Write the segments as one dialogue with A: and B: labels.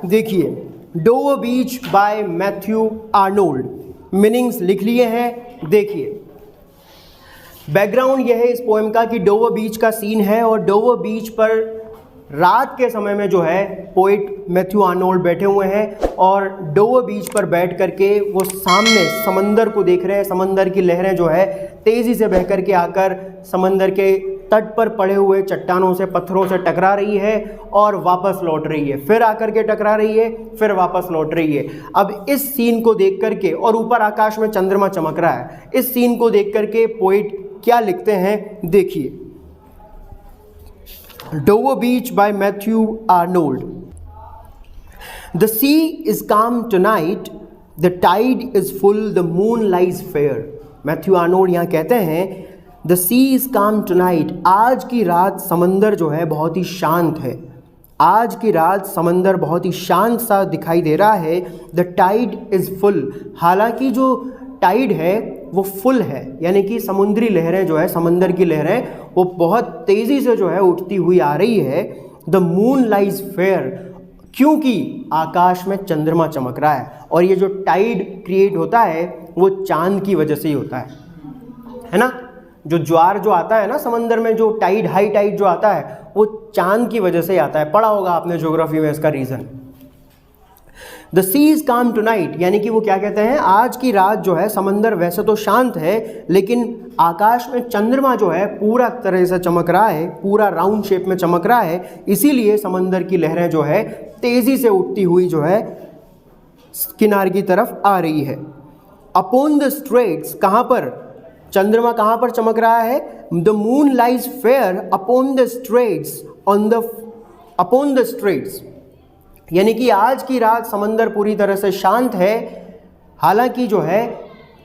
A: देखिए, डोवर बीच bye Matthew Arnold, meanings लिख लिए हैं। देखिए, बैकग्राउंड यह है इस पोएम का कि डोवर बीच का सीन है और डोवर बीच पर रात के समय में जो है पोइट मैथ्यू आर्नोल्ड बैठे हुए हैं और डोवर बीच पर बैठ करके वो सामने समंदर को देख रहे हैं। समंदर की लहरें जो है तेज़ी से बह करके आकर समंदर के तट पर पड़े हुए चट्टानों से, पत्थरों से टकरा रही है और वापस लौट रही है, फिर आकर के टकरा रही है, फिर वापस लौट रही है। अब इस सीन को देख करके, और ऊपर आकाश में चंद्रमा चमक रहा है, इस सीन को देख करके पोइट क्या लिखते हैं, देखिए। Dover Beach by Matthew Arnold. The sea is calm tonight, the tide is full, the moon lies fair. Matthew Arnold यहाँ कहते हैं The sea is calm tonight. आज की रात समंदर जो है बहुत ही शांत है। आज की रात समंदर बहुत ही शांत सा दिखाई दे रहा है। The tide is full. हालांकि जो टाइड है वो फुल है, यानी कि समुद्री लहरें जो है, समंदर की लहरें वो बहुत तेज़ी से जो है उठती हुई आ रही है। द मून लाइज फेयर, क्योंकि आकाश में चंद्रमा चमक रहा है। और ये जो टाइड क्रिएट होता है वो चांद की वजह से ही होता है ना। जो ज्वार जो आता है ना समंदर में, जो टाइड, हाई टाइड जो आता है, वो चांद की वजह से ही आता है। पढ़ा होगा आपने ज्योग्राफी में इसका reason. The sea is calm tonight, यानी कि वो क्या कहते हैं, आज की रात जो है समंदर वैसे तो शांत है, लेकिन आकाश में चंद्रमा जो है पूरा तरह से चमक रहा है, पूरा राउंड शेप में चमक रहा है, इसीलिए समंदर की लहरें जो है तेज़ी से उठती हुई जो है किनारे की तरफ आ रही है। अपॉन द स्ट्रेट्स, कहाँ पर चंद्रमा, कहाँ पर चमक रहा है, the moon lies fair upon the straits, upon the straits, यानी कि आज की रात समंदर पूरी तरह से शांत है। हालांकि जो है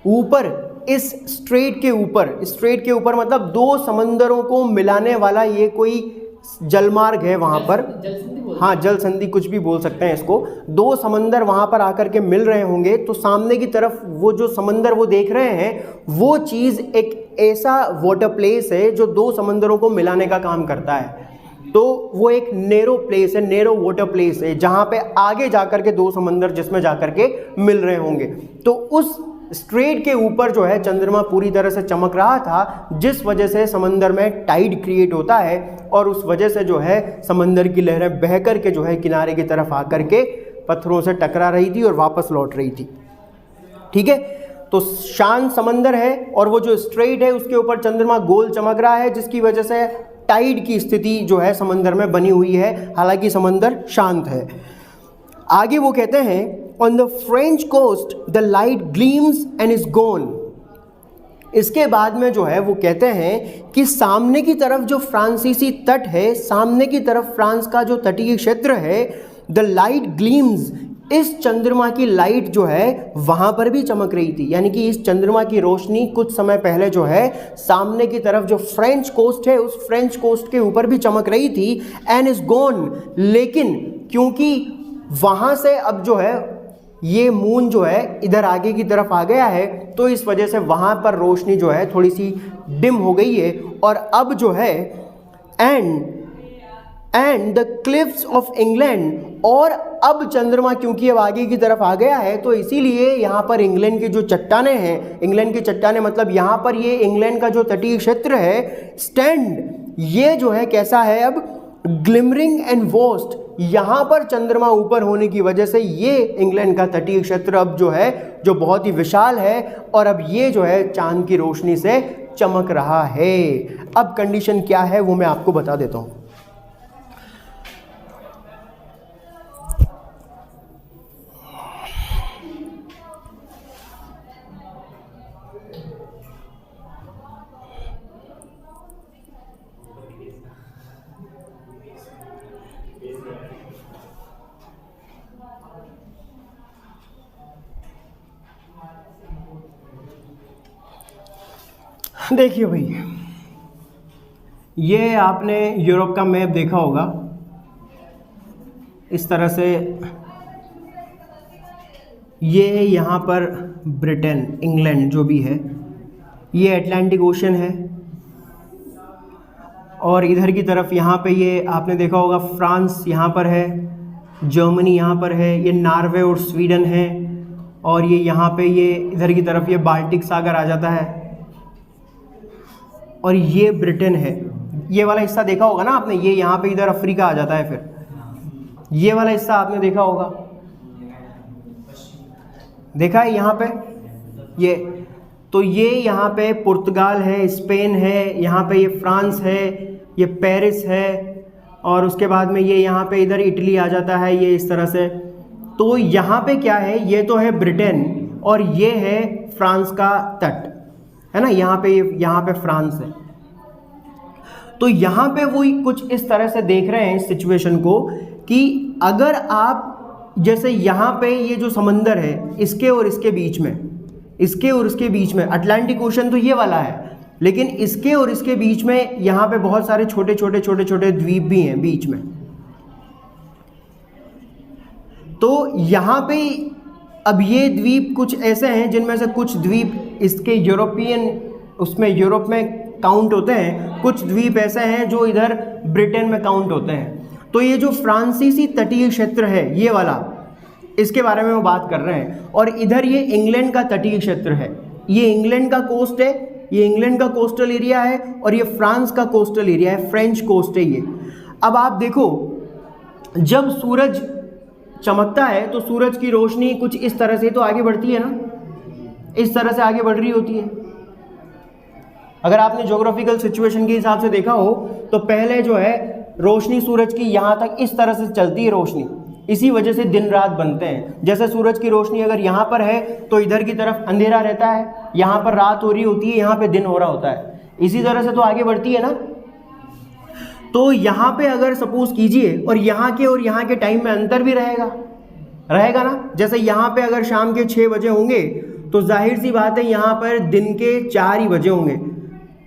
A: ऊपर इस स्ट्रेट के ऊपर मतलब दो समंदरों को मिलाने वाला ये कोई जलमार्ग है वहाँ पर, हाँ जल संधि कुछ भी बोल सकते हैं इसको। दो समंदर वहाँ पर आकर के मिल रहे होंगे, तो सामने की तरफ वो जो समंदर वो देख रहे हैं, वो चीज़ एक ऐसा वाटर प्लेस है जो दो समंदरों को मिलाने का काम करता है। तो वो एक नेरो प्लेस है, नेरो वाटर प्लेस है, जहाँ पे आगे जाकर के दो समंदर जिसमें जाकर के मिल रहे होंगे। तो उस स्ट्रेट के ऊपर जो है चंद्रमा पूरी तरह से चमक रहा था, जिस वजह से समंदर में टाइड क्रिएट होता है और उस वजह से जो है समंदर की लहरें बह कर के जो है किनारे की तरफ आकर के पत्थरों से टकरा रही थी और वापस लौट रही थी। ठीक है, तो शांत समंदर है और वो जो स्ट्रेट है उसके ऊपर चंद्रमा गोल चमक रहा है, जिसकी वजह से टाइड की स्थिति जो है समंदर में बनी हुई है, हालांकि समंदर शांत है। आगे वो कहते हैं on the French coast the light gleams and is gone. इसके बाद में जो है वो कहते हैं कि सामने की तरफ जो फ्रांसीसी तट है, सामने की तरफ फ्रांस का जो तटीय क्षेत्र है, द लाइट ग्लीम्स, इस चंद्रमा की लाइट जो है वहाँ पर भी चमक रही थी। यानी कि इस चंद्रमा की रोशनी कुछ समय पहले जो है सामने की तरफ जो फ्रेंच कोस्ट है उस फ्रेंच कोस्ट के ऊपर भी चमक रही थी। एंड इज गॉन, लेकिन क्योंकि वहाँ से अब जो है ये मून जो है इधर आगे की तरफ आ गया है, तो इस वजह से वहाँ पर रोशनी जो है थोड़ी सी डिम हो गई है। और अब जो है and the cliffs of England, और अब चंद्रमा क्योंकि अब आगे की तरफ आ गया है, तो इसीलिए यहाँ पर इंग्लैंड की जो चट्टानें हैं, इंग्लैंड की चट्टानें मतलब यहाँ पर ये इंग्लैंड का जो तटीय क्षेत्र है, स्टैंड, ये जो है कैसा है अब, ग्लिमरिंग एंड वोस्ट। यहाँ पर चंद्रमा ऊपर होने की वजह से ये इंग्लैंड का तटीय क्षेत्र अब जो है जो बहुत ही विशाल है और अब ये जो है चांद की रोशनी से चमक रहा है। अब कंडीशन क्या है वो मैं आपको बता देता हूँ। देखिए भाई, ये आपने यूरोप का मैप देखा होगा, इस तरह से ये यहाँ पर ब्रिटेन, इंग्लैंड जो भी है, ये अटलांटिक ओशन है, और इधर की तरफ यहाँ पे ये आपने देखा होगा फ्रांस यहाँ पर है, जर्मनी यहाँ पर है, ये नॉर्वे और स्वीडन है, और ये यहाँ पे ये इधर की तरफ ये बाल्टिक सागर आ जाता है, और ये ब्रिटेन है। ये वाला हिस्सा देखा होगा ना आपने, ये यहाँ पे इधर अफ्रीका आ जाता है। फिर ये वाला हिस्सा आपने देखा होगा, देखा है यहाँ पे ये, तो ये यहाँ पे पुर्तगाल है, स्पेन है, यहाँ पे ये फ्रांस है, ये पेरिस है, और उसके बाद में ये यहाँ पे इधर इटली आ जाता है, ये इस तरह से। तो यहाँ पे क्या है, ये तो है ब्रिटेन और ये है फ्रांस का तट, है ना, यहाँ पे फ्रांस है। तो यहाँ पे वो कुछ इस तरह से देख रहे हैं इस सिचुएशन को कि अगर आप जैसे यहाँ पे ये जो समंदर है इसके और इसके बीच में, इसके और इसके बीच में अटलांटिक ओशन तो ये वाला है, लेकिन इसके और इसके बीच में यहाँ पे बहुत सारे छोटे छोटे द्वीप भी हैं बीच में। तो यहाँ पे अब ये द्वीप कुछ ऐसे हैं जिनमें से कुछ द्वीप इसके यूरोपियन उसमें यूरोप में काउंट होते हैं, कुछ द्वीप ऐसे हैं जो इधर ब्रिटेन में काउंट होते हैं। तो ये जो फ्रांसीसी तटीय क्षेत्र है ये वाला, इसके बारे में वो बात कर रहे हैं। और इधर ये इंग्लैंड का तटीय क्षेत्र है, ये इंग्लैंड का कोस्ट है, ये इंग्लैंड का कोस्टल एरिया है, और ये फ्रांस का कोस्टल एरिया है, फ्रेंच कोस्ट है ये। अब आप देखो, जब सूरज चमकता है तो सूरज की रोशनी कुछ इस तरह से तो आगे बढ़ती है ना, इस तरह से आगे बढ़ रही होती है। अगर आपने ज्योग्राफिकल सिचुएशन के हिसाब से देखा हो तो पहले जो है रोशनी सूरज की यहाँ तक इस तरह से चलती है रोशनी, इसी वजह से दिन रात बनते हैं। जैसे सूरज की रोशनी अगर यहाँ पर है तो इधर की तरफ अंधेरा रहता है, यहाँ पर रात हो रही होती है, यहाँ पे दिन हो रहा होता है, इसी तरह से तो आगे बढ़ती है ना। तो यहाँ पे अगर सपोज कीजिए, और यहाँ के टाइम में अंतर भी रहेगा ना। जैसे यहाँ पे अगर शाम के 6 बजे होंगे तो जाहिर सी बात है यहाँ पर दिन के 4 ही बजे होंगे,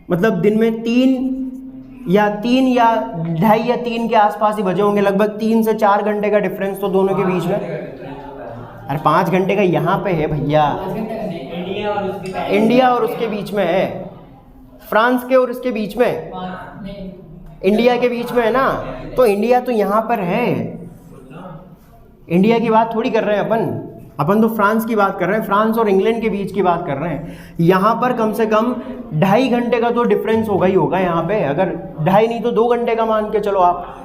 A: मतलब दिन में 3 या 2.5 या 3 के आसपास ही बजे होंगे। लगभग 3 से 4 घंटे का डिफरेंस तो दोनों के बीच में। अरे 5 घंटे का यहाँ पे है भैया, इंडिया और उसके बीच में है, फ्रांस के और इसके बीच में, इंडिया के बीच में है ना। तो इंडिया तो यहाँ पर है, इंडिया की बात थोड़ी कर रहे हैं अपन तो फ्रांस की बात कर रहे हैं, फ्रांस और इंग्लैंड के बीच की बात कर रहे हैं। यहाँ पर कम से कम 2.5 घंटे का तो डिफरेंस होगा ही होगा यहाँ पे, अगर 2.5 नहीं तो 2 घंटे का मान के चलो आप।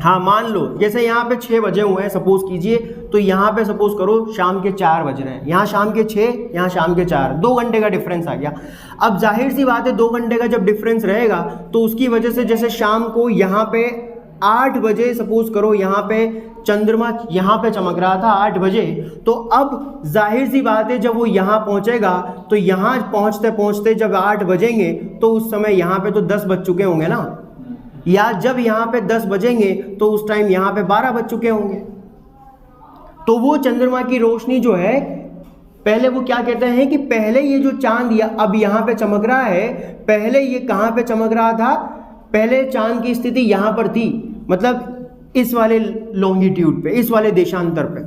A: हाँ मान लो, जैसे यहाँ पे 6 बजे हुए हैं सपोज कीजिए, तो यहाँ पे सपोज करो शाम के 4 बज रहे हैं, यहाँ शाम के 6, यहाँ शाम के 4, 2 घंटे का डिफरेंस आ गया। अब जाहिर सी बात है 2 घंटे का जब डिफरेंस रहेगा तो उसकी वजह से जैसे शाम को यहाँ पे 8 बजे सपोज करो यहाँ पे चंद्रमा यहाँ पे चमक रहा था 8 बजे, तो अब जाहिर सी बात है जब वो यहाँ पहुँचेगा तो यहाँ पहुँचते पहुँचते जब 8 बजेंगे तो उस समय यहाँ पे तो 10 बज चुके होंगे ना, या जब यहाँ पे 10 बजेंगे तो उस टाइम यहाँ पे 12 बज चुके होंगे। तो वो चंद्रमा की रोशनी जो है, पहले वो क्या कहते हैं कि पहले ये जो चांद अब यहाँ पे चमक रहा है, पहले ये कहाँ पे चमक रहा था, पहले चांद की स्थिति यहाँ पर थी, मतलब इस वाले लॉन्गिट्यूड पे, इस वाले देशांतर पे,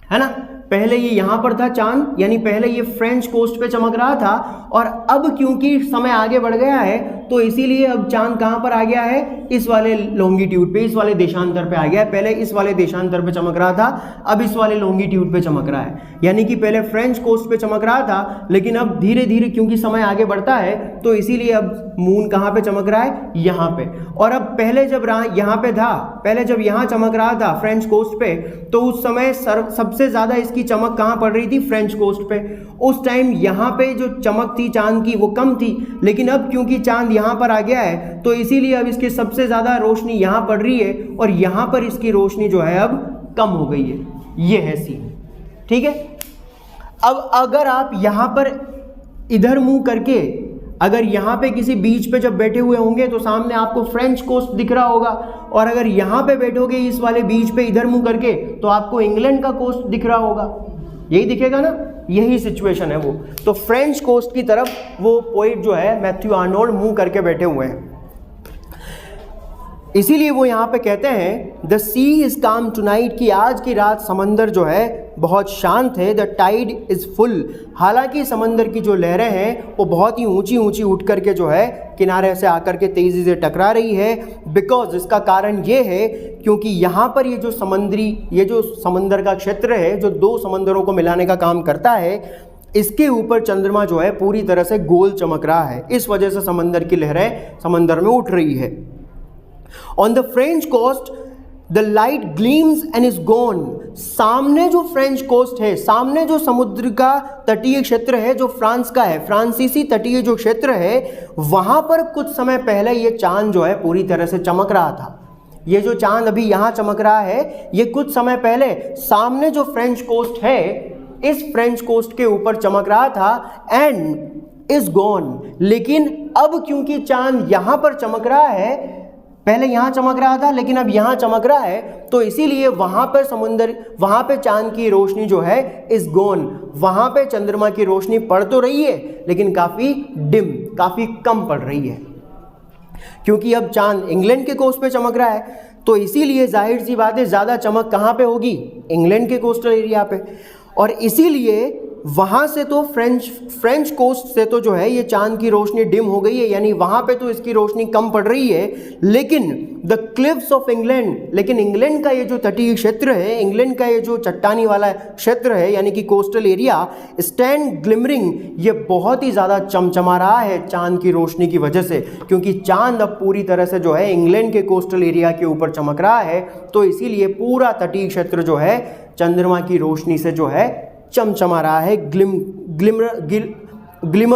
A: है ना। पहले ये यहाँ पर था चांद, यानी पहले ये फ्रेंच कोस्ट पे चमक रहा था, और अब क्योंकि समय आगे बढ़ गया है तो इसीलिए अब चांद कहाँ पर आ गया है, इस वाले लॉन्गिट्यूड पे, इस वाले देशांतर पे आ गया है। पहले इस वाले देशांतर पे चमक रहा था, अब इस वाले लॉन्गिट्यूड पे चमक रहा है, यानी कि पहले फ्रेंच कोस्ट पे चमक रहा था, लेकिन अब धीरे धीरे क्योंकि समय आगे बढ़ता है तो इसीलिए अब मून कहाँ पे चमक रहा है, यहाँ पे। और अब पहले जब यहाँ पे था, पहले जब यहाँ चमक रहा था फ्रेंच कोस्ट पे, तो उस समय सबसे ज़्यादा इसकी चमक कहाँ पड़ रही थी, फ्रेंच कोस्ट पे। उस टाइम यहाँ पे जो चमक थी चांद की वो कम थी, लेकिन अब क्योंकि चांद यहाँ पर आ गया है तो इसीलिए अब इसकी सबसे ज़्यादा रोशनी यहाँ पड़ रही है, और यहाँ पर इसकी रोशनी जो है अब कम हो गई है। ये है सीन, ठीक है। अब अगर आप यहाँ पर इधर मुंह करके, अगर यहाँ पे किसी बीच पे जब बैठे हुए होंगे तो सामने आपको फ्रेंच कोस्ट दिख रहा होगा, और अगर यहाँ पे बैठोगे इस वाले बीच पे इधर मुंह करके तो आपको इंग्लैंड का कोस्ट दिख रहा होगा, यही दिखेगा ना, यही सिचुएशन है वो। तो फ्रेंच कोस्ट की तरफ वो पोइट जो है मैथ्यू आर्नोल्ड मुंह करके बैठे हुए हैं। इसीलिए वो यहाँ पे कहते हैं the sea is calm tonight, कि आज की रात समंदर जो है बहुत शांत है। द टाइड इज़ फुल, हालांकि समंदर की जो लहरें हैं वो बहुत ही ऊंची ऊंची उठ करके जो है किनारे से आकर के तेज़ी से टकरा रही है। बिकॉज इसका कारण ये है क्योंकि यहाँ पर ये जो समंदर का क्षेत्र है जो दो समंदरों को मिलाने का काम करता है, इसके ऊपर चंद्रमा जो है पूरी तरह से गोल चमक रहा है। इस वजह से समंदर की लहरें समंदर में उठ रही है। On the French coast the light gleams and is gone, सामने जो फ्रेंच कोस्ट है, सामने जो समुद्र का तटीय क्षेत्र है जो फ्रांस का है, फ्रांसीसी तटीय जो क्षेत्र है, वहां पर कुछ समय पहले ये चांद जो है पूरी तरह से चमक रहा था। ये जो चांद अभी यहां चमक रहा है ये कुछ समय पहले सामने जो फ्रेंच कोस्ट है इस फ्रेंच कोस्ट के ऊपर चमक रहा था एंड इज गॉन। लेकिन अब क्योंकि चांद यहां पर चमक रहा है, पहले यहां चमक रहा था लेकिन अब यहां चमक रहा है, तो इसीलिए वहां पे चांद की रोशनी जो है इज गॉन। वहां पे चंद्रमा की रोशनी पड़ तो रही है लेकिन काफी डिम, काफी कम पड़ रही है, क्योंकि अब चांद इंग्लैंड के कोस्ट पे चमक रहा है। तो इसीलिए जाहिर सी बात है ज़्यादा चमक कहाँ पे होगी, इंग्लैंड के कोस्टल एरिया पे। और इसीलिए वहाँ से तो फ्रेंच कोस्ट से तो जो है ये चांद की रोशनी डिम हो गई है, यानी वहाँ पे तो इसकी रोशनी कम पड़ रही है। लेकिन द क्लिफ्स ऑफ इंग्लैंड, लेकिन इंग्लैंड का ये जो तटीय क्षेत्र है, इंग्लैंड का ये जो चट्टानी वाला क्षेत्र है यानी कि कोस्टल एरिया, स्टैंड ग्लिमरिंग, ये बहुत ही ज़्यादा चमचमा रहा है चांद की रोशनी की वजह से, क्योंकि चांद अब पूरी तरह से जो है इंग्लैंड के कोस्टल एरिया के ऊपर चमक रहा है। तो इसीलिए पूरा तटीय क्षेत्र जो है चंद्रमा की रोशनी से जो है चमचमा रहा है, ग्लिमर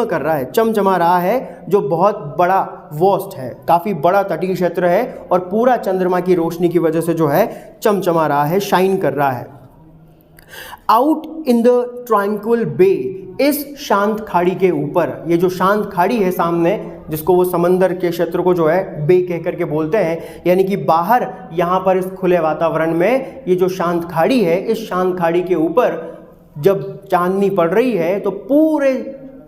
A: कर रहा है, चमचमा रहा है, जो बहुत बड़ा वॉस्ट है, काफ़ी बड़ा तटीय क्षेत्र है और पूरा चंद्रमा की रोशनी की वजह से जो है चमचमा रहा है, शाइन कर रहा है। आउट इन द ट्रांक्विल बे, इस शांत खाड़ी के ऊपर, ये जो शांत खाड़ी है सामने, जिसको वो समंदर के क्षेत्र को जो है बे कह करके बोलते हैं, यानी कि बाहर यहाँ पर इस खुले वातावरण में ये जो शांत खाड़ी है, इस शांत खाड़ी के ऊपर जब चांदनी पड़ रही है तो पूरे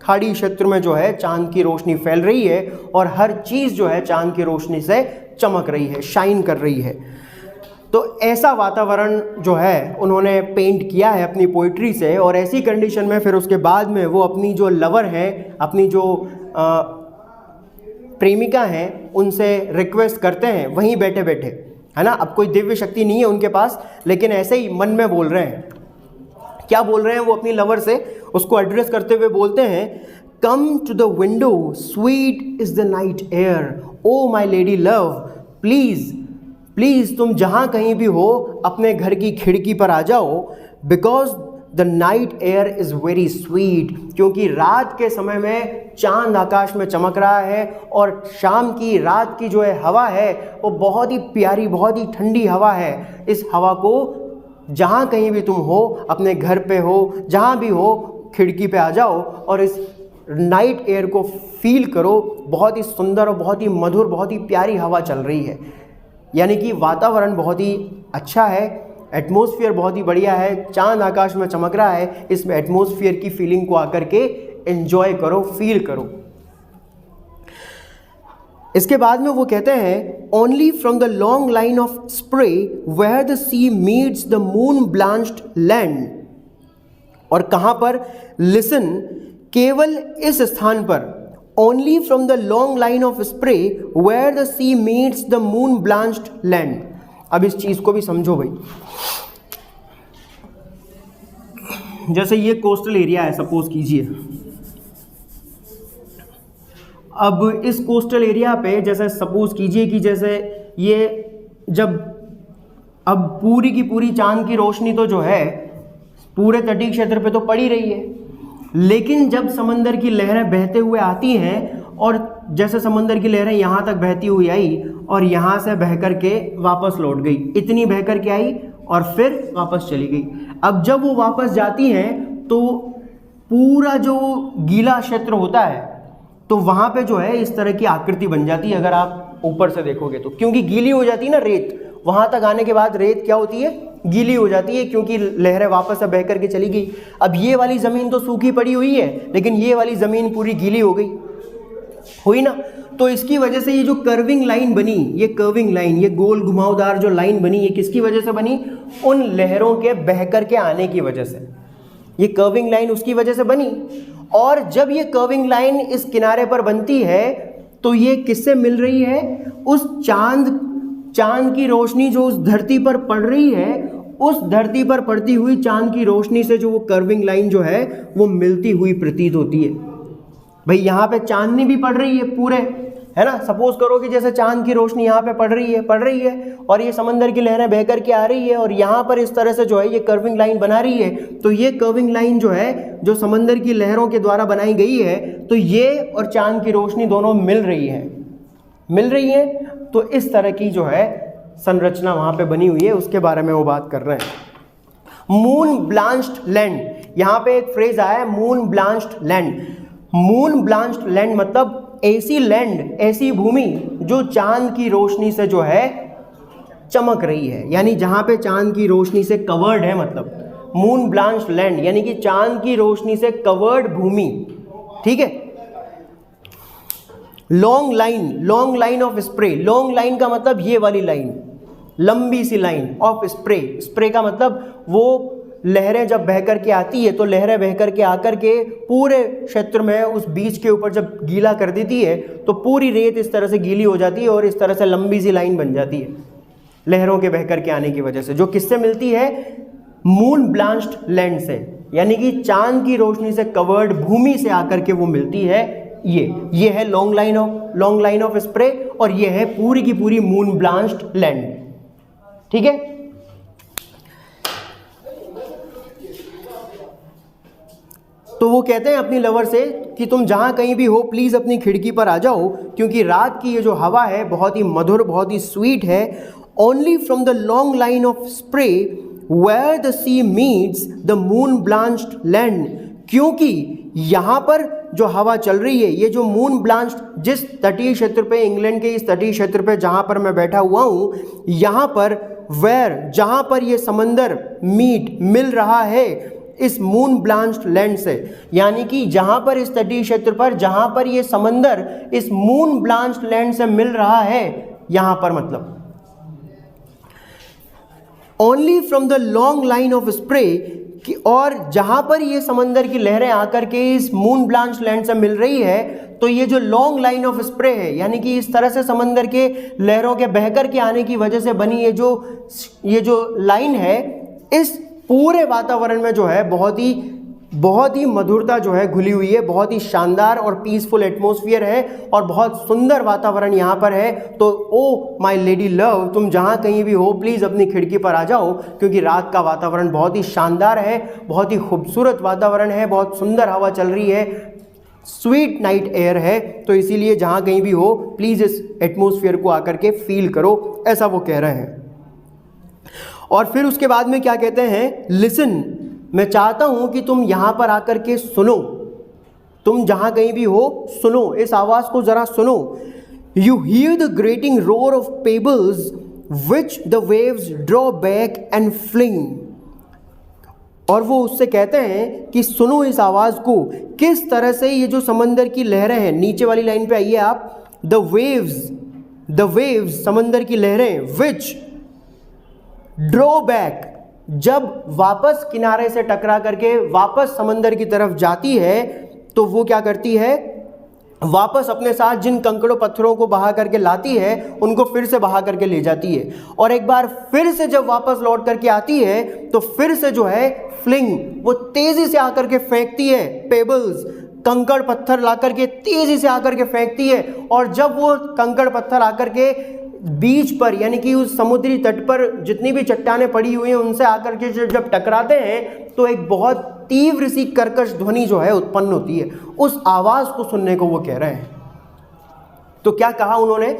A: खाड़ी क्षेत्र में जो है चांद की रोशनी फैल रही है और हर चीज़ जो है चांद की रोशनी से चमक रही है, शाइन कर रही है। तो ऐसा वातावरण जो है उन्होंने पेंट किया है अपनी पोइट्री से। और ऐसी कंडीशन में फिर उसके बाद में वो अपनी जो लवर हैं, अपनी जो प्रेमिका हैं, उनसे रिक्वेस्ट करते हैं वहीं बैठे बैठे, है ना। अब कोई दिव्य शक्ति नहीं है उनके पास, लेकिन ऐसे ही मन में बोल रहे हैं। क्या बोल रहे हैं वो अपनी लवर से, उसको एड्रेस करते हुए बोलते हैं, come to the window, sweet is the night air, oh my lady love, please please तुम जहाँ कहीं भी हो अपने घर की खिड़की पर आ जाओ, because the night air is very sweet, क्योंकि रात के समय में चांद आकाश में चमक रहा है और शाम की, रात की जो है हवा है वो बहुत ही प्यारी, बहुत ही ठंडी हवा है। इस हवा को जहाँ कहीं भी तुम हो, अपने घर पे हो, जहाँ भी हो, खिड़की पे आ जाओ और इस नाइट एयर को फील करो। बहुत ही सुंदर और बहुत ही मधुर, बहुत ही प्यारी हवा चल रही है, यानी कि वातावरण बहुत ही अच्छा है, एटमॉस्फेयर बहुत ही बढ़िया है, चांद आकाश में चमक रहा है, इसमें एटमॉस्फेयर की फीलिंग को आकर के एंजॉय करो, फील करो। इसके बाद में वो कहते हैं, only from the long line of spray where the sea meets the moon blanched land, और कहाँ पर, लिसन, केवल इस स्थान पर, only from the long line of spray where the sea meets the moon blanched land. अब इस चीज़ को भी समझो भाई, जैसे ये कोस्टल एरिया है, सपोज कीजिए, अब इस कोस्टल एरिया पे जैसे सपोज कीजिए कि जैसे ये जब अब पूरी की पूरी चांद की रोशनी तो जो है पूरे तटीय क्षेत्र पे तो पड़ ही रही है, लेकिन जब समंदर की लहरें बहते हुए आती हैं और जैसे समंदर की लहरें यहाँ तक बहती हुई आई और यहाँ से बह कर के वापस लौट गई, इतनी बह कर के आई और फिर वापस चली गई। अब जब वो वापस जाती हैं तो पूरा जो गीला क्षेत्र होता है तो वहाँ पे जो है इस तरह की आकृति बन जाती है, अगर आप ऊपर से देखोगे तो, क्योंकि गीली हो जाती है ना रेत, वहाँ तक आने के बाद रेत क्या होती है, गीली हो जाती है, क्योंकि लहरें वापस से बह करके चली गई। अब ये वाली ज़मीन तो सूखी पड़ी हुई है, लेकिन ये वाली ज़मीन पूरी गीली हो गई, हुई ना। तो इसकी वजह से ये जो कर्विंग लाइन बनी, ये कर्विंग लाइन, ये गोल घुमावदार जो लाइन बनी, ये किसकी वजह से बनी? उन लहरों के बहकर के आने की वजह से। ये कर्विंग लाइन उसकी वजह से बनी। और जब ये कर्विंग लाइन इस किनारे पर बनती है तो ये किससे मिल रही है? उस चांद की रोशनी जो उस धरती पर पड़ रही है, उस धरती पर पड़ती हुई चांद की रोशनी से जो वो कर्विंग लाइन जो है वो मिलती हुई प्रतीत होती है। भाई यहाँ पे चांदनी भी पड़ रही है पूरे, है ना। सपोज करो कि जैसे चांद की रोशनी यहाँ पे पड़ रही है और ये समंदर की लहरें बह करके आ रही है और यहाँ पर इस तरह से जो है ये कर्विंग लाइन बना रही है। तो ये कर्विंग लाइन जो है जो समंदर की लहरों के द्वारा बनाई गई है, तो ये और चांद की रोशनी दोनों मिल रही है। तो इस तरह की जो है संरचना वहाँ पे बनी हुई है, उसके बारे में वो बात कर रहे हैं। मून ब्लांच्ड लैंड, यहाँ पे एक फ्रेज आया है moon blanched land. Moon blanched land मतलब ऐसी लैंड, ऐसी भूमि जो चांद की रोशनी से जो है चमक रही है, यानी जहां पे चांद की रोशनी से कवर्ड है, मतलब मून ब्लांच्ड लैंड यानी कि चांद की रोशनी से कवर्ड भूमि। ठीक है। Long line of spray, long line का मतलब ये वाली लाइन, लंबी सी लाइन ऑफ स्प्रे का मतलब वो लहरें जब बह करके आती है तो लहरें बह करके आकर के पूरे क्षेत्र में उस बीच के ऊपर जब गीला कर देती है तो पूरी रेत इस तरह से गीली हो जाती है और इस तरह से लंबी सी लाइन बन जाती है लहरों के बह करके आने की वजह से, जो किससे मिलती है? मून ब्लांच्ड लैंड से, यानी कि चांद की रोशनी से कवर्ड भूमि से आकर के वो मिलती है। ये है लॉन्ग लाइन ऑफ स्प्रे और ये है पूरी की पूरी मून ब्लांच्ड लैंड। ठीक है। तो वो कहते हैं अपनी लवर से कि तुम जहाँ कहीं भी हो प्लीज़ अपनी खिड़की पर आ जाओ, क्योंकि रात की ये जो हवा है बहुत ही मधुर, बहुत ही स्वीट है। Only from the long line of spray where the sea meets the moon blanched land, क्योंकि यहाँ पर जो हवा चल रही है, ये जो मून ब्लांच्ड, जिस तटीय क्षेत्र पे, इंग्लैंड के इस तटीय क्षेत्र पे जहाँ पर मैं बैठा हुआ हूँ, यहाँ पर वेयर, जहाँ पर ये समंदर मिल रहा है इस मून ब्लांच्ड लैंड से, यानी कि जहां पर इस तटीय क्षेत्र पर जहां पर ये समंदर इस मून ब्लांच्ड लैंड से मिल रहा है, यहां पर मतलब only from the long line of spray, और जहां पर ये समंदर की लहरें आकर के इस मून ब्लांच्ड लैंड से मिल रही है, तो ये जो लॉन्ग लाइन ऑफ स्प्रे है, यानी कि इस तरह से समंदर के लहरों के बहकर के आने की वजह से बनी ये जो लाइन है, इस पूरे वातावरण में जो है बहुत ही मधुरता जो है घुली हुई है, बहुत ही शानदार और पीसफुल एटमॉस्फेयर है और बहुत सुंदर वातावरण यहाँ पर है। तो ओ माय लेडी लव, तुम जहाँ कहीं भी हो प्लीज़ अपनी खिड़की पर आ जाओ, क्योंकि रात का वातावरण बहुत ही शानदार है, बहुत ही खूबसूरत वातावरण है, बहुत सुंदर हवा चल रही है, स्वीट नाइट एयर है। तो इसीलिए जहाँ कहीं भी हो प्लीज़ इस एटमॉस्फेयर को आकर के फील करो, ऐसा वो कह रहे हैं। और फिर उसके बाद में क्या कहते हैं? लिसन, मैं चाहता हूं कि तुम यहां पर आकर के सुनो, तुम जहां कहीं भी हो सुनो, इस आवाज को जरा सुनो। You hear the grating roar of pebbles which the waves draw back and fling. और वो उससे कहते हैं कि सुनो इस आवाज को, किस तरह से ये जो समंदर की लहरें हैं, नीचे वाली लाइन पे आइए आप, द वेव्स समंदर की लहरें, विच ड्रॉ बैक, जब वापस किनारे से टकरा करके वापस समंदर की तरफ जाती है तो वो क्या करती है? वापस अपने साथ जिन कंकड़ों पत्थरों को बहा करके लाती है उनको फिर से बहा करके ले जाती है, और एक बार फिर से जब वापस लौट करके आती है तो फिर से जो है फ्लिंग, वो तेजी से आकर के फेंकती है, पेबल्स कंकड़ पत्थर ला करके तेजी से आकर के फेंकती है। और जब वो कंकड़ पत्थर आकर के बीच पर, यानी कि उस समुद्री तट पर जितनी भी चट्टानें पड़ी हुई हैं उनसे आकर के जब टकराते हैं तो एक बहुत तीव्र सी कर्कश ध्वनि जो है उत्पन्न होती है। उस आवाज को सुनने को वो कह रहे हैं। तो क्या कहा उन्होंने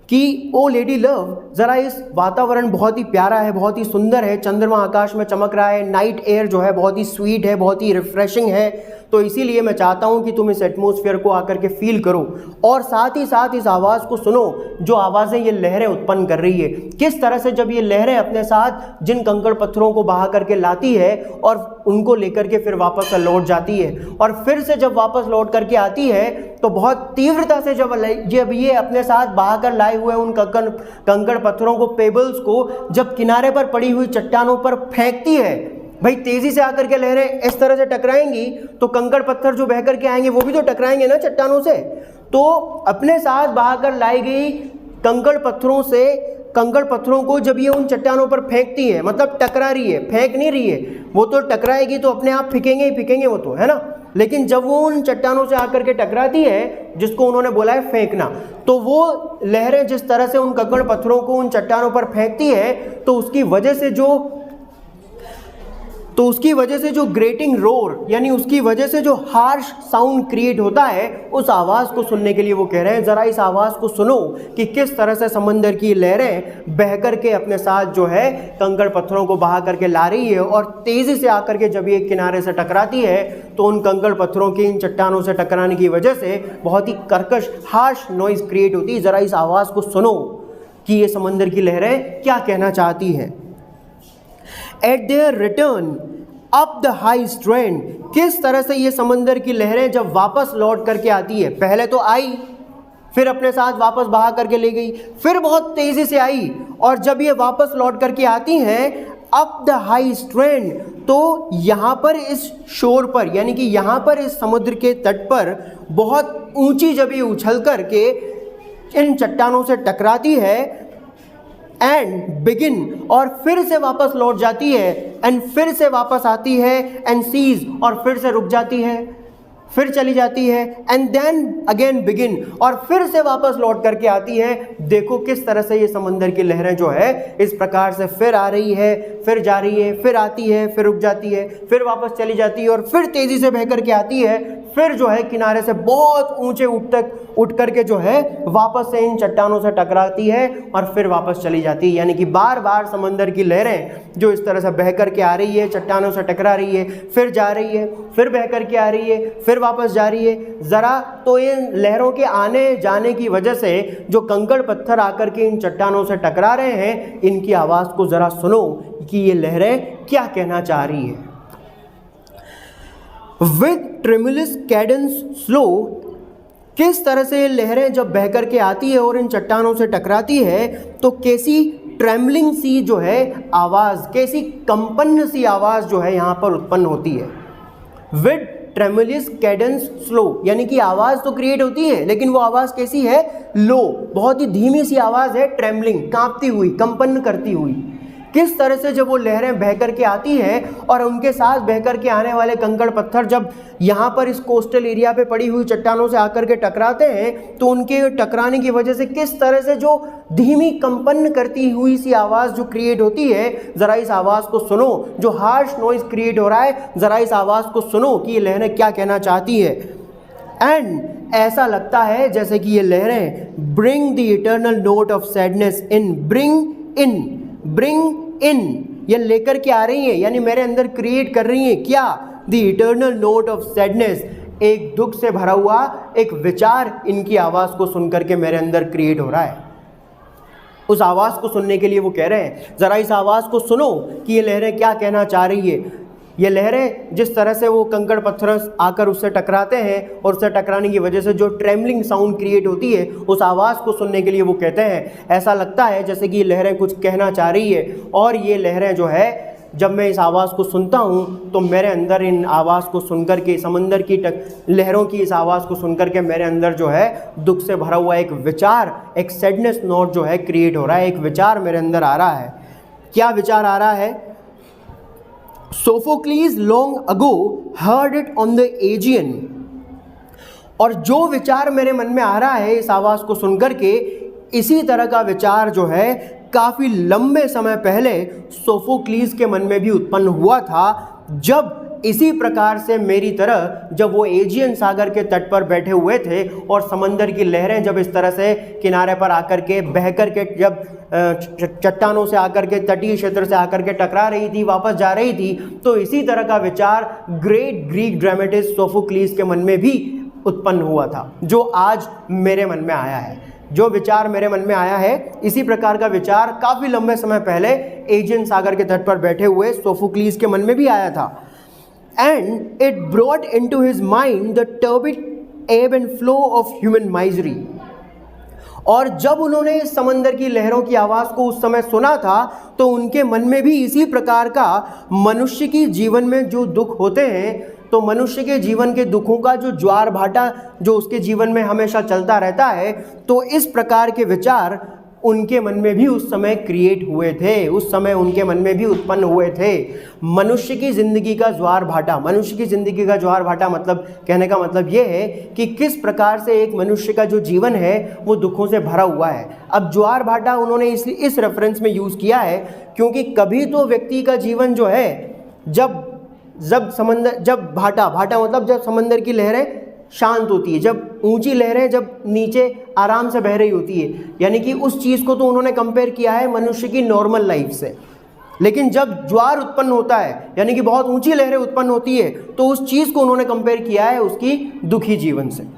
A: कि ओ लेडी लव, जरा इस वातावरण बहुत ही प्यारा है, बहुत ही सुंदर है, चंद्रमा आकाश में चमक रहा है, नाइट एयर जो है बहुत ही स्वीट है, बहुत ही रिफ्रेशिंग है, तो इसीलिए मैं चाहता हूँ कि तुम इस एटमॉस्फेयर को आकर के फील करो और साथ ही साथ इस आवाज़ को सुनो जो आवाज़ें ये लहरें उत्पन्न कर रही है। किस तरह से जब ये लहरें अपने साथ जिन कंकड़ पत्थरों को बहा करके लाती है और उनको लेकर के फिर वापस लौट जाती है, और फिर से जब वापस लौट करके आती है तो बहुत तीव्रता से जब ये अपने साथ बहा कर लाए हुए उन कंकड़ पत्थरों को, पेबल्स को जब किनारे पर पड़ी हुई चट्टानों पर फेंकती है, भाई तेजी से आकर के लहरें इस तरह से टकराएंगी तो कंकड़ पत्थर जो बह करके आएंगे वो भी तो टकराएंगे ना चट्टानों से। तो अपने साथ बहाकर लाई गई कंकड़ पत्थरों को जब ये उन चट्टानों पर फेंकती है, मतलब टकरा रही है, फेंक नहीं रही है, वो तो टकराएगी तो अपने आप फेंकेंगे ही फेंकेंगे वो तो, है ना। लेकिन जब वो उन चट्टानों से आकर के टकराती है जिसको उन्होंने बोला है फेंकना, तो वो लहरें जिस तरह से उन कंकड़ पत्थरों को उन चट्टानों पर फेंकती है तो उसकी वजह से जो ग्रेटिंग रोर, यानी उसकी वजह से जो हार्श साउंड क्रिएट होता है, उस आवाज़ को सुनने के लिए वो कह रहे हैं ज़रा इस आवाज़ को सुनो कि किस तरह से समंदर की लहरें बह कर के अपने साथ जो है कंकड़ पत्थरों को बहा करके ला रही है, और तेज़ी से आकर के जब ये किनारे से टकराती है तो उन कंकड़ पत्थरों की इन चट्टानों से टकराने की वजह से बहुत ही कर्कश हार्श नॉइज़ क्रिएट होती है। ज़रा इस आवाज़ को सुनो कि ये समंदर की लहरें क्या कहना चाहती हैं। At their return up the high strand, किस तरह से ये समंदर की लहरें जब वापस लौट करके आती है, पहले तो आई, फिर अपने साथ वापस बहा करके ले गई, फिर बहुत तेज़ी से आई, और जब ये वापस लौट करके आती हैं अप द हाई स्ट्रेंड, तो यहाँ पर इस शोर पर, यानी कि यहाँ पर इस समुद्र के तट पर बहुत ऊंची जब ये उछल करके इन चट्टानों से टकराती है, एंड बिगिन, और फिर से वापस लौट जाती है, एंड फिर से वापस आती है, एंड सीज, और फिर से रुक जाती है, फिर चली जाती है, एंड देन अगेन बिगिन, और फिर से वापस लौट करके आती है। देखो किस तरह से ये समंदर की लहरें जो है इस प्रकार से फिर आ रही है, फिर जा रही है, फिर आती है, फिर रुक जाती है, फिर वापस चली जाती है, और फिर तेज़ी से बह करके आती है, फिर जो है किनारे से बहुत ऊंचे उठ करके जो है वापस से इन चट्टानों से टकराती है और फिर वापस चली जाती है। यानी कि बार बार समंदर की लहरें जो इस तरह से बह करके आ रही है, चट्टानों से टकरा रही है, फिर जा रही है, फिर बह करके आ रही है, फिर वापस जा रही है। ज़रा तो इन लहरों के आने जाने की वजह से जो कंकड़ पत्थर आकर के इन चट्टानों से टकरा रहे हैं, इनकी आवाज़ को ज़रा सुनो कि ये लहरें क्या कहना चाह रही है। विद ट्रेमुलस कैडेंस स्लो, किस तरह से लहरें जब बह करके आती है और इन चट्टानों से टकराती है तो कैसी ट्रेमलिंग सी जो है आवाज़, कैसी कंपन सी आवाज़ जो है यहाँ पर उत्पन्न होती है। विद ट्रेमुलस कैडेंस स्लो, यानी कि आवाज़ तो क्रिएट होती है लेकिन वो आवाज़ कैसी है, लो, बहुत ही धीमी सी आवाज़ है, ट्रेमलिंग, कांपती हुई, कंपन करती हुई। किस तरह से जब वो लहरें बह करके आती हैं और उनके साथ बह करके आने वाले कंकड़ पत्थर जब यहाँ पर इस कोस्टल एरिया पे पड़ी हुई चट्टानों से आकर के टकराते हैं तो उनके टकराने की वजह से किस तरह से जो धीमी कंपन करती हुई सी आवाज़ जो क्रिएट होती है, ज़रा इस आवाज़ को सुनो, जो हार्श नॉइज़ क्रिएट हो रहा है, ज़रा इस आवाज़ को सुनो कि ये लहरें क्या कहना चाहती है। एंड ऐसा लगता है जैसे कि ये लहरें bring the eternal note of sadness in, bring in, ये लेकर के आ रही है, यानी मेरे अंदर क्रिएट कर रही है क्या, the eternal note of sadness, एक दुख से भरा हुआ एक विचार इनकी आवाज़ को सुनकर के मेरे अंदर क्रिएट हो रहा है। उस आवाज़ को सुनने के लिए वो कह रहे हैं ज़रा इस आवाज़ को सुनो कि ये लहरें क्या कहना चाह रही है। ये लहरें जिस तरह से वो कंकड़ पत्थर आकर उससे टकराते हैं और उससे टकराने की वजह से जो ट्रेमलिंग साउंड क्रिएट होती है, उस आवाज़ को सुनने के लिए वो कहते हैं ऐसा लगता है जैसे कि ये लहरें कुछ कहना चाह रही है। और ये लहरें जो है जब मैं इस आवाज़ को सुनता हूँ तो मेरे अंदर इन आवाज़ को सुनकर के, समंदर की लहरों की इस आवाज़ को सुनकर के मेरे अंदर जो है दुख से भरा हुआ एक विचार, एक सैडनेस नोट जो है क्रिएट हो रहा है, एक विचार मेरे अंदर आ रहा है। क्या विचार आ रहा है? Sophocles long ago heard it on the Aegean, और जो विचार मेरे मन में आ रहा है इस आवाज़ को सुनकर के, इसी तरह का विचार जो है काफ़ी लंबे समय पहले सोफोक्लीज के मन में भी उत्पन्न हुआ था, जब इसी प्रकार से मेरी तरह जब वो एजियन सागर के तट पर बैठे हुए थे और समंदर की लहरें जब इस तरह से किनारे पर आकर के बह कर के जब चट्टानों से आकर के तटीय क्षेत्र से आकर के टकरा रही थी, वापस जा रही थी, तो इसी तरह का विचार ग्रेट ग्रीक ड्रामेटिस्ट सोफोक्लीस के मन में भी उत्पन्न हुआ था, जो आज मेरे मन में आया है। जो विचार मेरे मन में आया है, इसी प्रकार का विचार काफ़ी लंबे समय पहले एजियन सागर के तट पर बैठे हुए सोफोक्लीस के मन में भी आया था। And it brought into his mind the turbid ebb and flow of human misery. और जब उन्होंने इस समंदर की लहरों की आवाज़ को उस समय सुना था, तो उनके मन में भी इसी प्रकार का मनुष्य की जीवन में जो दुख होते हैं, तो मनुष्य के जीवन के दुखों का जो ज्वार भाटा जो उसके जीवन में हमेशा चलता रहता है, तो इस प्रकार के विचार उनके मन में भी उस समय क्रिएट हुए थे, उस समय उनके मन में भी उत्पन्न हुए थे। मनुष्य की ज़िंदगी का ज्वार भाटा, मनुष्य की ज़िंदगी का ज्वार भाटा मतलब कहने का मतलब ये है कि किस प्रकार से एक मनुष्य का जो जीवन है वो दुखों से भरा हुआ है। अब ज्वार भाटा उन्होंने इस रेफरेंस में यूज़ किया है क्योंकि कभी तो व्यक्ति का जीवन जो है जब भाटा मतलब जब समंदर की लहरें शांत होती है, जब ऊंची लहरें जब नीचे आराम से बह रही होती है, यानी कि उस चीज़ को तो उन्होंने कंपेयर किया है मनुष्य की नॉर्मल लाइफ से। लेकिन जब ज्वार उत्पन्न होता है, यानी कि बहुत ऊंची लहरें उत्पन्न होती है, तो उस चीज़ को उन्होंने कंपेयर किया है उसकी दुखी जीवन से,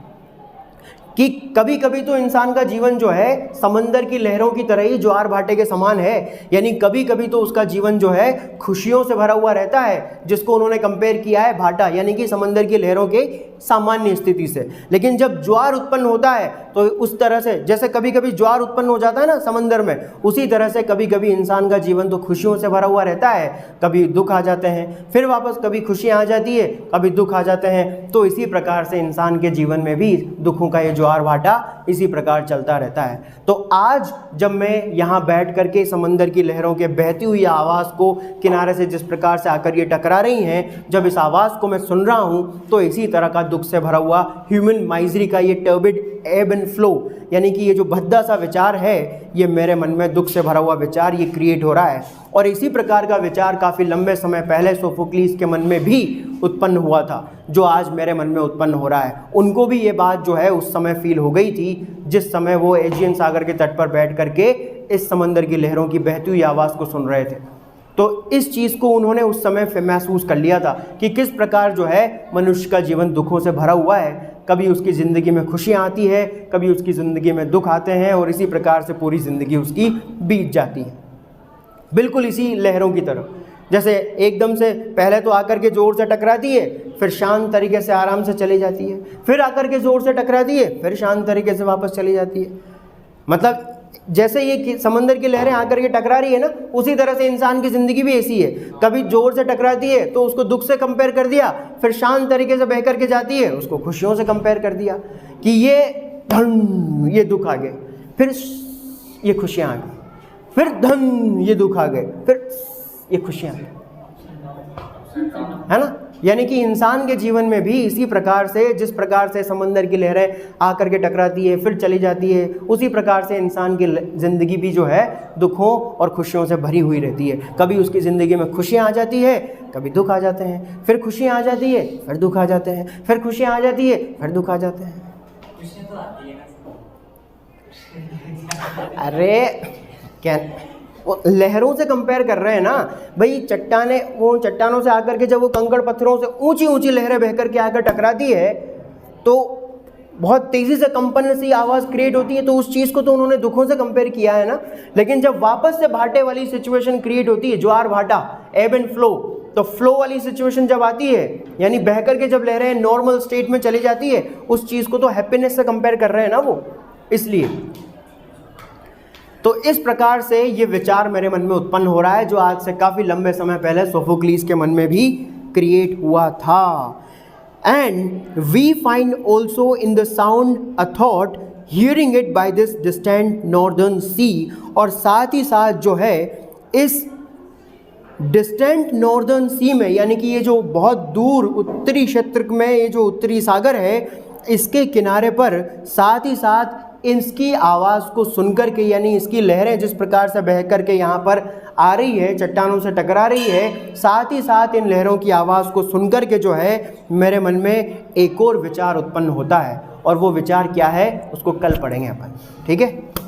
A: कि कभी कभी तो इंसान का जीवन जो है समंदर की लहरों की तरह ही ज्वार भाटे के समान है, यानी कभी कभी तो उसका जीवन जो है खुशियों से भरा हुआ रहता है, जिसको उन्होंने कंपेयर किया है भाटा, यानी कि समंदर की लहरों के सामान्य स्थिति से। लेकिन जब ज्वार उत्पन्न होता है तो उस तरह से, जैसे कभी कभी ज्वार उत्पन्न हो जाता है ना समंदर में, उसी तरह से कभी कभी इंसान का जीवन तो खुशियों से भरा हुआ रहता है, कभी दुख आ जाते हैं, फिर वापस कभी खुशियाँ आ जाती है, कभी दुख आ जाते हैं। तो इसी प्रकार से इंसान के जीवन में भी दुखों का ये ज्वार भाटा इसी प्रकार चलता रहता है। तो आज जब मैं यहाँ बैठ करके समंदर की लहरों के बहती हुई आवाज़ को किनारे से जिस प्रकार से आकर ये टकरा रही हैं, जब इस आवाज़ को मैं सुन रहा हूँ, तो इसी तरह का दुख से भरा हुआ ह्यूमन माइजरी का ये टर्बिड एब एंड फ्लो, यानी कि ये जो भद्दा सा विचार है, ये मेरे मन में दुख से भरा हुआ विचार ये क्रिएट हो रहा है। और इसी प्रकार का विचार काफ़ी लंबे समय पहले सोफोक्लीस के मन में भी उत्पन्न हुआ था, जो आज मेरे मन में उत्पन्न हो रहा है। उनको भी ये बात जो है उस समय फील हो गई थी, जिस समय वो एजियन सागर के तट पर बैठ करके इस समंदर की लहरों की बहती हुई आवाज़ को सुन रहे थे। तो इस चीज़ को उन्होंने उस समय महसूस कर लिया था कि किस प्रकार जो है मनुष्य का जीवन दुखों से भरा हुआ है। कभी उसकी ज़िंदगी में खुशियाँ आती है, कभी उसकी ज़िंदगी में दुख आते हैं, और इसी प्रकार से पूरी ज़िंदगी उसकी बीत जाती है, बिल्कुल इसी लहरों की तरह। जैसे एकदम से पहले तो आकर के ज़ोर से टकराती है, फिर शांत तरीके से आराम से चली जाती है, फिर आकर के ज़ोर से टकराती है, फिर शांत तरीके से वापस चली जाती है। मतलब जैसे ये समंदर की लहरें आकर के टकरा रही है ना, उसी तरह से इंसान की ज़िंदगी भी ऐसी है। कभी ज़ोर से टकराती है तो उसको दुख से कंपेयर कर दिया, फिर शांत तरीके से बह करके जाती है, उसको खुशियों से कंपेयर कर दिया कि ये दुख आ गए, फिर ये खुशियाँ आ गई, फिर ये दुख आ गए, फिर ये खुशियाँ, है ना। यानी कि इंसान के जीवन में भी इसी प्रकार से, जिस प्रकार से समंदर की लहरें आकर के टकराती है फिर चली जाती है, उसी प्रकार से इंसान की ज़िंदगी भी जो है दुखों और खुशियों से भरी हुई रहती है। कभी उसकी ज़िंदगी में खुशियाँ आ जाती है, कभी दुख आ जाते हैं, फिर खुशियाँ आ जाती है, फिर दुख आ जाते हैं, फिर खुशियाँ आ जाती है, फिर दुख आ जाते हैं। अरे क्या लहरों से कंपेयर कर रहे हैं ना भाई, चट्टानों से आकर के जब वो कंकड़ पत्थरों से ऊंची ऊंची लहरें बह करके आकर टकराती है, तो बहुत तेज़ी से कंपन सी आवाज़ क्रिएट होती है, तो उस चीज़ को तो उन्होंने दुखों से कंपेयर किया है ना। लेकिन जब वापस से भाटे वाली सिचुएशन क्रिएट होती है, ज्वार भाटा, एब एंड फ्लो, तो फ्लो वाली सिचुएशन जब आती है, यानी बह करके जब लहरें नॉर्मल स्टेट में चली जाती है, उस चीज़ को तो हैप्पीनेस से कंपेयर कर रहे हैं ना वो, इसलिए। तो इस प्रकार से ये विचार मेरे मन में उत्पन्न हो रहा है, जो आज से काफ़ी लंबे समय पहले सोफोक्लीस के मन में भी क्रिएट हुआ था। And we find also in the sound a thought hearing it by this distant northern sea, और साथ ही साथ जो है इस डिस्टेंट नॉर्दर्न सी में, यानी कि ये जो बहुत दूर उत्तरी क्षेत्र में ये जो उत्तरी सागर है, इसके किनारे पर साथ ही साथ इसकी आवाज़ को सुनकर के, यानी इसकी लहरें जिस प्रकार से बह कर के यहाँ पर आ रही है, चट्टानों से टकरा रही है, साथ ही साथ इन लहरों की आवाज़ को सुनकर के जो है मेरे मन में एक और विचार उत्पन्न होता है, और वो विचार क्या है उसको कल पढ़ेंगे अपन, ठीक है।